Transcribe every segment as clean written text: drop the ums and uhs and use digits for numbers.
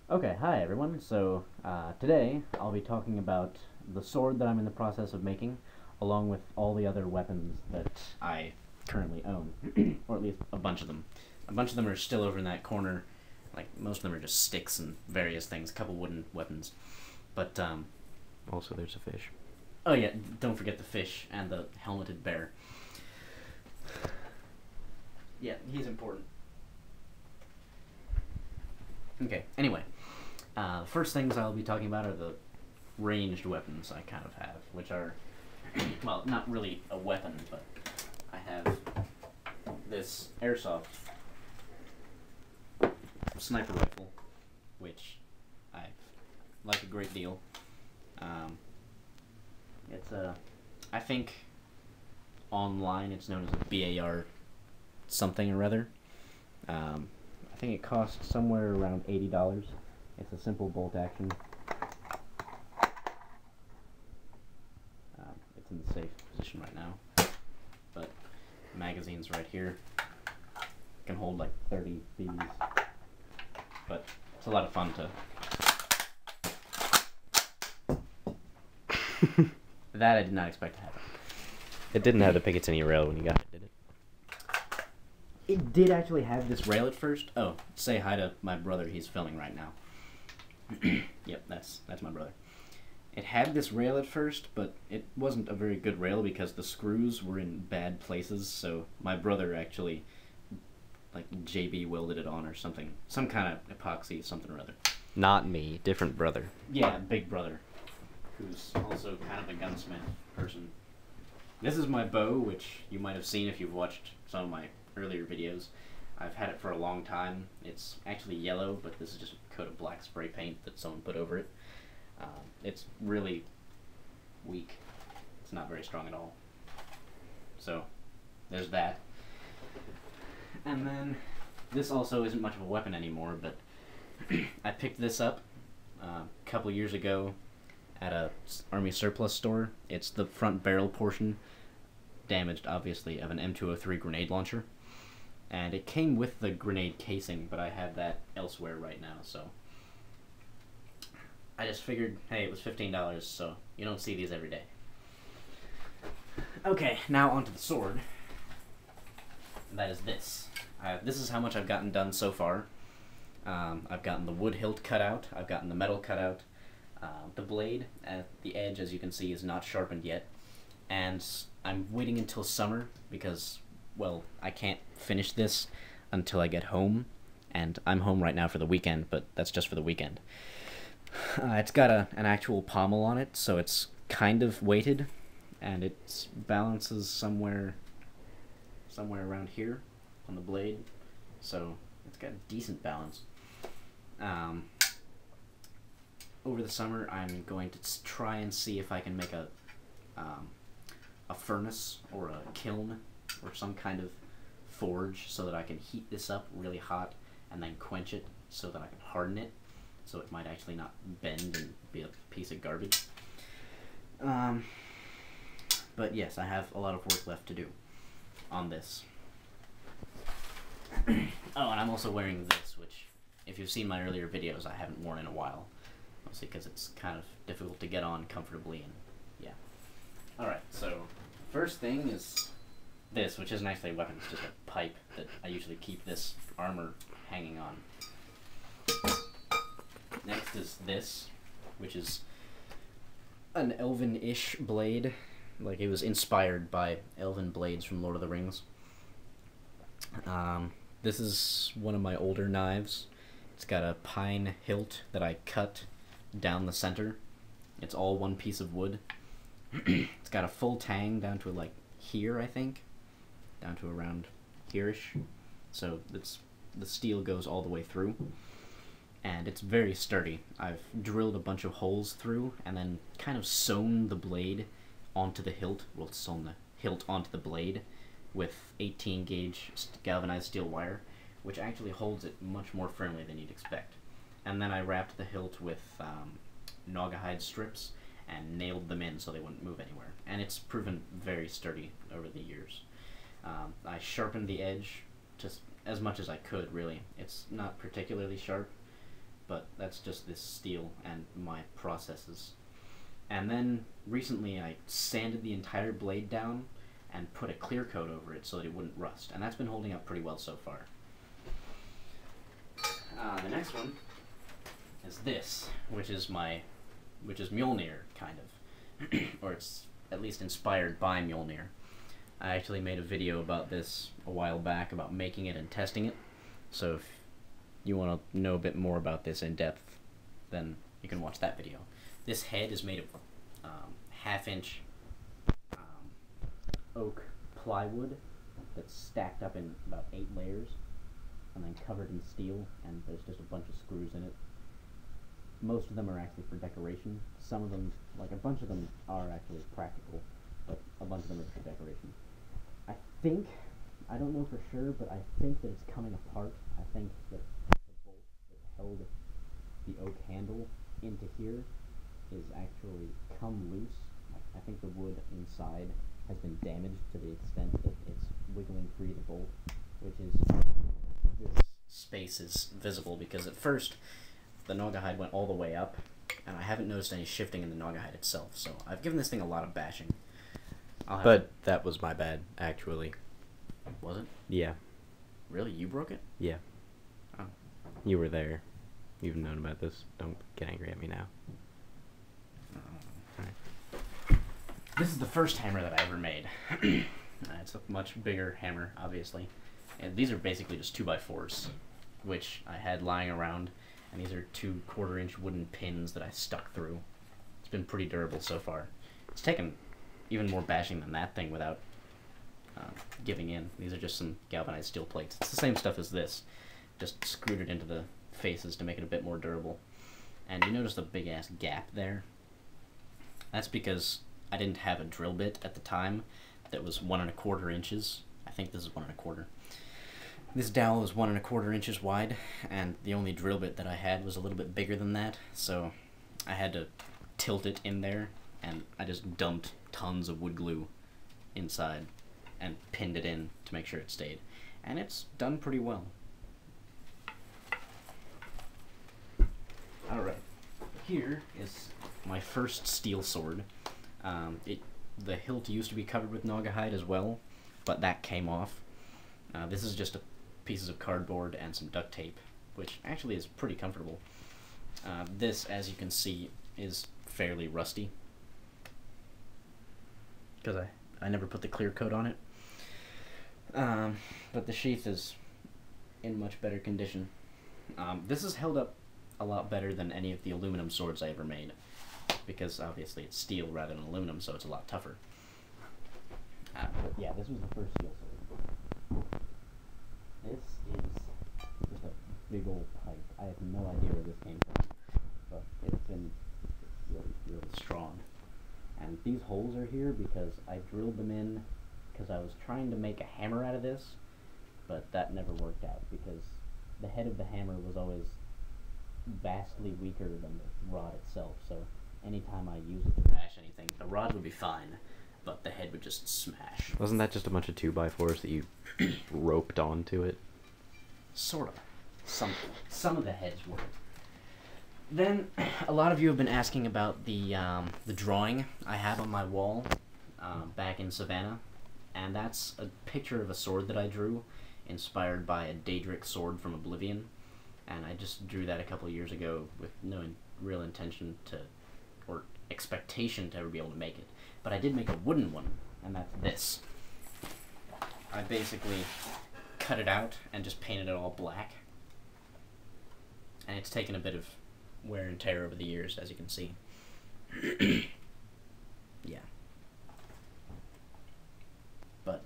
Okay, hi everyone. So, today I'll be talking about the sword that I'm in the process of making, along with all the other weapons that I currently own, or at least a bunch of them. A bunch of them are still over in that corner. Like, most of them are just sticks and various things, a couple wooden weapons. But, Also, there's a fish. oh yeah, don't forget the fish and the helmeted bear. Yeah, he's important. Okay, anyway. The first things I'll be talking about are the ranged weapons I kind of have, which are, well, not really a weapon, but I have this airsoft sniper rifle, which I like a great deal. It's I think online it's known as a BAR something or other. I think it costs somewhere around $80. It's a simple bolt action. It's in the safe position right now, but the magazine's right here. Can hold like 30 BBs, but it's a lot of fun to. That I did not expect to happen. It didn't have the Picatinny rail when you got it, did it? It did actually have this rail at first. Oh, say hi to my brother. He's filming right now. Yep, that's my brother. It had this rail at first, but it wasn't a very good rail because the screws were in bad places, so my brother actually, like, JB welded it on or something. Some kind of epoxy, something or other. Not me, different brother. Yeah, big brother, who's also kind of a gunsmith person. This is my bow, which you might have seen if you've watched some of my earlier videos. I've had it for a long time. It's actually yellow, but this is just a coat of black spray paint that someone put over it. It's really weak. It's not very strong at all. So, there's that. And then, this also isn't much of a weapon anymore, but I picked this up a couple years ago at a army surplus store. It's the front barrel portion, damaged obviously, of an M203 grenade launcher. And it came with the grenade casing, but I have that elsewhere right now, so I just figured, hey, it was $15, so you don't see these every day. Okay, now onto the sword. And that is this. This is how much I've gotten done so far. I've gotten the wood hilt cut out, I've gotten the metal cut out. The blade at the edge, as you can see, is not sharpened yet. And I'm waiting until summer because, well, I can't finish this until I get home. And I'm home right now for the weekend, but that's just for the weekend. It's got an actual pommel on it, so it's kind of weighted, and it balances somewhere around here on the blade, so it's got a decent balance. Over the summer, I'm going to try and see if I can make a furnace or a kiln or some kind of forge so that I can heat this up really hot and then quench it so that I can harden it, so it might actually not bend and be a piece of garbage. But yes, I have a lot of work left to do on this. Oh, and I'm also wearing this, which, if you've seen my earlier videos, I haven't worn in a while. Mostly because it's kind of difficult to get on comfortably, and yeah. Alright, so first thing is this, which isn't actually a weapon, it's just a pipe that I usually keep this armor hanging on. Next is this, which is an elven-ish blade. Like, it was inspired by elven blades from Lord of the Rings. This is one of my older knives. It's got a pine hilt that I cut down the center. It's all one piece of wood. It's got a full tang down to like here, I think. Down to around here-ish. So the steel goes all the way through. And it's very sturdy. I've drilled a bunch of holes through and then kind of sewn the blade onto the hilt. Well, sewn the hilt onto the blade with 18 gauge galvanized steel wire, which actually holds it much more firmly than you'd expect. And then I wrapped the hilt with naugahyde strips and nailed them in so they wouldn't move anywhere. And it's proven very sturdy over the years. I sharpened the edge just as much as I could, really. It's not particularly sharp, but that's just this steel and my processes. And then recently I sanded the entire blade down and put a clear coat over it so that it wouldn't rust, and that's been holding up pretty well so far. The next one is this, which is Mjolnir, kind of, or it's at least inspired by Mjolnir. I actually made a video about this a while back, about making it and testing it, so if you want to know a bit more about this in depth, then you can watch that video. This head is made of half-inch oak plywood that's stacked up in about 8 layers and then covered in steel, and there's just a bunch of screws in it. Most of them are actually for decoration. Some of them, like a bunch of them, are actually practical, but a bunch of them are for decoration. I don't know for sure, but I think that it's coming apart. I think that the bolt that held the oak handle into here is actually come loose. I think the wood inside has been damaged to the extent that it's wiggling free the bolt, which is, this space is visible because at first the Naugahyde went all the way up, and I haven't noticed any shifting in the Naugahyde itself, so I've given this thing a lot of bashing. But that was my bad, actually. Was it? Yeah. Really? You broke it? Yeah. Oh. You were there. You've known about this. Don't get angry at me now. Alright. This is the first hammer that I ever made. It's a much bigger hammer, obviously. And these are basically just 2x4s, which I had lying around, and these are 2 1/4-inch wooden pins that I stuck through. It's been pretty durable so far. It's taken even more bashing than that thing without giving in. These are just some galvanized steel plates. It's the same stuff as this, just screwed it into the faces to make it a bit more durable. And you notice the big ass gap there? That's because I didn't have a drill bit at the time that was 1 1/4 inches. I think this is 1 1/4. This dowel is 1 1/4 inches wide, and the only drill bit that I had was a little bit bigger than that, so I had to tilt it in there, and I just dumped tons of wood glue inside and pinned it in to make sure it stayed. And it's done pretty well. Alright, here is my first steel sword. The hilt used to be covered with Naugahyde as well, but that came off. This is just pieces of cardboard and some duct tape, which actually is pretty comfortable. This, as you can see, is fairly rusty, because I never put the clear coat on it. But the sheath is in much better condition. This has held up a lot better than any of the aluminum swords I ever made, because obviously it's steel rather than aluminum, so it's a lot tougher. But yeah, this was the first steel sword. This is just a big old pipe. I have no idea where this came from, but it's been really, really strong. And these holes are here because I drilled them in because I was trying to make a hammer out of this, but that never worked out because the head of the hammer was always vastly weaker than the rod itself, so anytime I use it to bash anything, the rod would be fine, but the head would just smash. Wasn't that just a bunch of 2x4s that you roped onto it? Sort of. Some of the heads were. Then, a lot of you have been asking about the drawing I have on my wall back in Savannah, and that's a picture of a sword that I drew, inspired by a Daedric sword from Oblivion, and I just drew that a couple of years ago with no real intention to, or expectation to ever be able to make it. But I did make a wooden one, and that's this. I basically cut it out and just painted it all black, and it's taken a bit of wear and tear over the years, as you can see. Yeah. But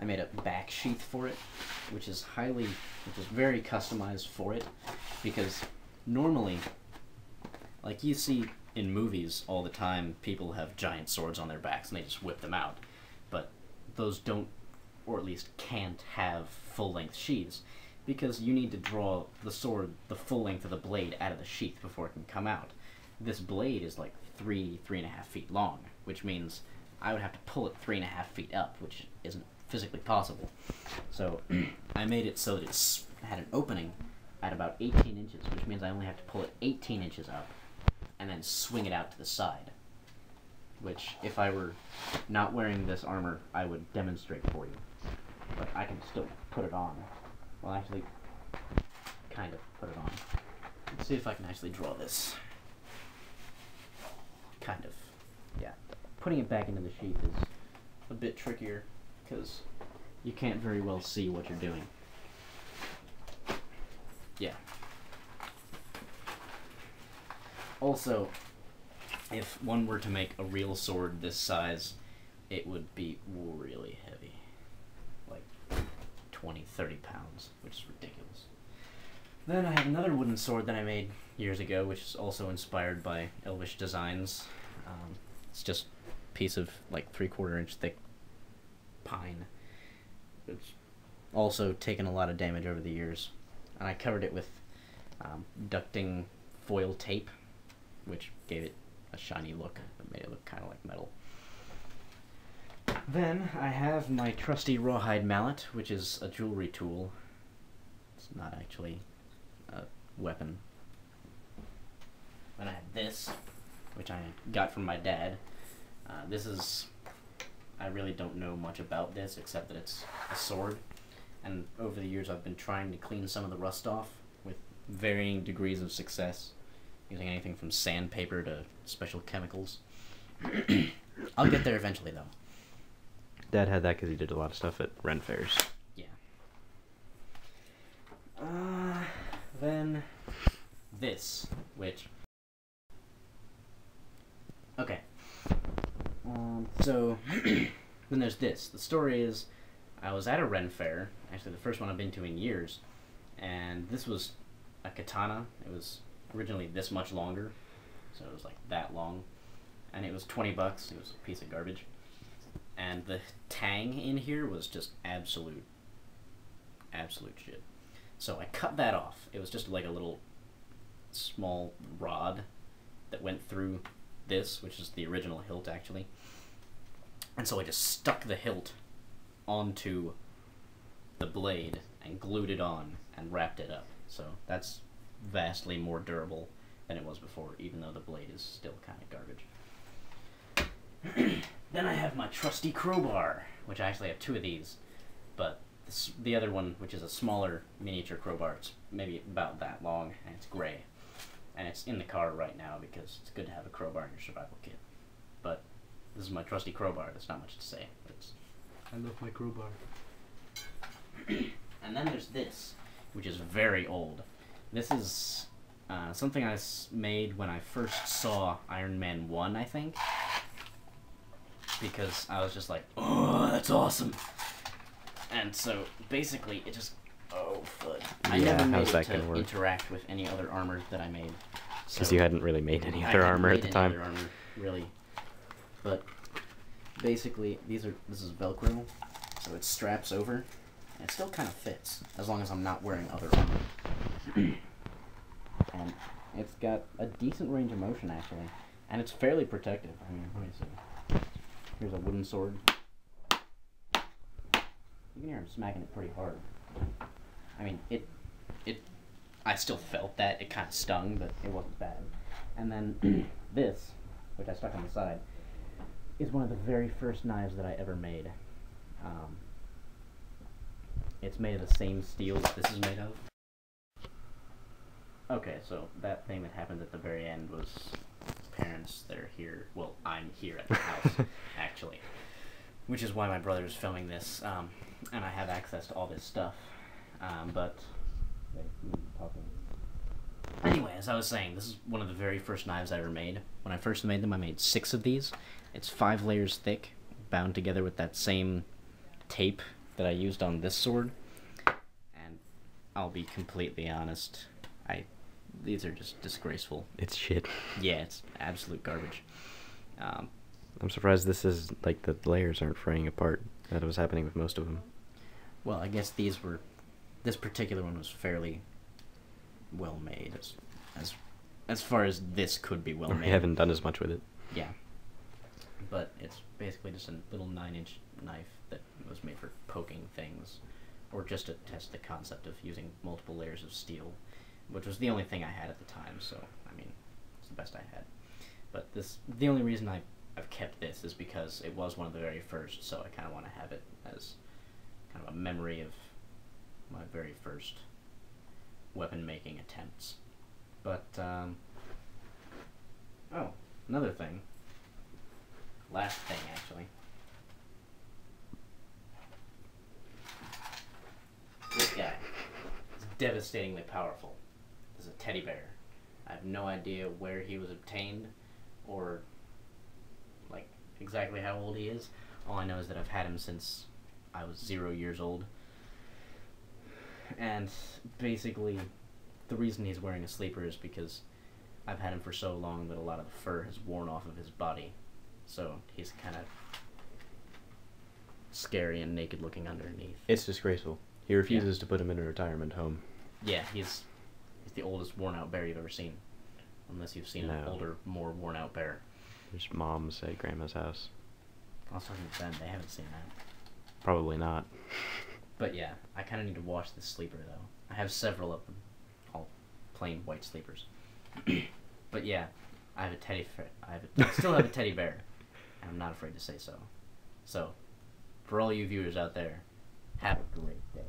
I made a back sheath for it, which is very customized for it, because normally, like you see in movies all the time, people have giant swords on their backs and they just whip them out, but those don't, or at least can't, have full-length sheaths, because you need to draw the sword the full length of the blade out of the sheath before it can come out. This blade is like 3.5 feet long, which means I would have to pull it 3.5 feet up, which isn't physically possible. So I made it so that it had an opening at about 18 inches, which means I only have to pull it 18 inches up and then swing it out to the side. Which, if I were not wearing this armor, I would demonstrate for you. But I can still put it on. Well, actually, kind of put it on. Let's see if I can actually draw this. Kind of. Yeah. Putting it back into the sheath is a bit trickier, because you can't very well see what you're doing. Yeah. Also, if one were to make a real sword this size, it would be really heavy. Like 20, 30 pounds, which is ridiculous. Then I have another wooden sword that I made years ago, which is also inspired by Elvish designs. It's just a piece of like 3/4 inch thick pine. It's also taken a lot of damage over the years. And I covered it with ducting foil tape, which gave it a shiny look that made it look kind of like metal. Then I have my trusty rawhide mallet, which is a jewelry tool. It's not actually a weapon. Then I have this, which I got from my dad. This is... I really don't know much about this, except that it's a sword. And over the years I've been trying to clean some of the rust off with varying degrees of success, using anything from sandpaper to special chemicals. I'll get there eventually, though. Dad had that because he did a lot of stuff at Ren fairs. Yeah. Then this, which... Okay. So, then there's this. The story is, I was at a Ren fair, actually the first one I've been to in years, and this was a katana. It was originally this much longer, so it was like that long, and it was 20 bucks. It was a piece of garbage. And the tang in here was just absolute shit. So I cut that off. It was just like a little small rod that went through this, which is the original hilt actually. And so I just stuck the hilt onto the blade and glued it on and wrapped it up. So that's vastly more durable than it was before, even though the blade is still kind of garbage. Then I have my trusty crowbar, which I actually have two of these, but the other one, which is a smaller miniature crowbar, it's maybe about that long, and it's gray. And it's in the car right now because it's good to have a crowbar in your survival kit. But this is my trusty crowbar. There's not much to say. I love my crowbar. And then there's this, which is very old. This is something I made when I first saw Iron Man 1, I think. Because I was just like, oh, that's awesome. And so basically it just, oh, fud. I never made it to interact with any other armor that I made. Because you hadn't really made any other armor at the time. Other armor, really. But basically, this is Velcro, so it straps over, and it still kind of fits, as long as I'm not wearing other armor. And it's got a decent range of motion, actually, and it's fairly protective. I mean, let me see. Here's a wooden sword. You can hear him smacking it pretty hard. I mean, I still felt that. It kind of stung, but it wasn't bad. And then this, which I stuck on the side, is one of the very first knives that I ever made. It's made of the same steel that this is made of. Okay, so that thing that happened at the very end was parents that are here. Well, I'm here at the house, actually. Which is why my brother is filming this, and I have access to all this stuff. But anyway, as I was saying, this is one of the very first knives I ever made. When I first made them, I made 6 of these. It's 5 layers thick, bound together with that same tape that I used on this sword. And I'll be completely honest, these are just disgraceful. It's shit. Yeah, it's absolute garbage. I'm surprised this is, like, the layers aren't fraying apart. That was happening with most of them. Well, I guess this particular one was fairly well made, as far as this could be well made. I haven't done as much with it. Yeah. But it's basically just a little 9-inch knife that was made for poking things, or just to test the concept of using multiple layers of steel which was the only thing I had at the time. So I mean, it's the best I had. But the only reason I've kept this is because it was one of the very first. So I kind of want to have it as kind of a memory of my very first weapon making attempts. But oh, another thing. Last thing, actually. This guy is devastatingly powerful. This is a teddy bear. I have no idea where he was obtained or like exactly how old he is. All I know is that I've had him since I was 0 years old. And basically the reason he's wearing a sleeper is because I've had him for so long that a lot of the fur has worn off of his body. So he's kind of scary and naked looking underneath. It's disgraceful. He refuses to put him in a retirement home. Yeah, he's the oldest worn out bear you've ever seen. Unless you've seen an older, more worn out bear. There's moms at Grandma's house. I was talking to them, they haven't seen that. Probably not. But yeah, I kind of need to wash this sleeper though. I have several of them. All plain white sleepers. But yeah, I have a I still have a teddy bear. And I'm not afraid to say so. So, for all you viewers out there, have a great day.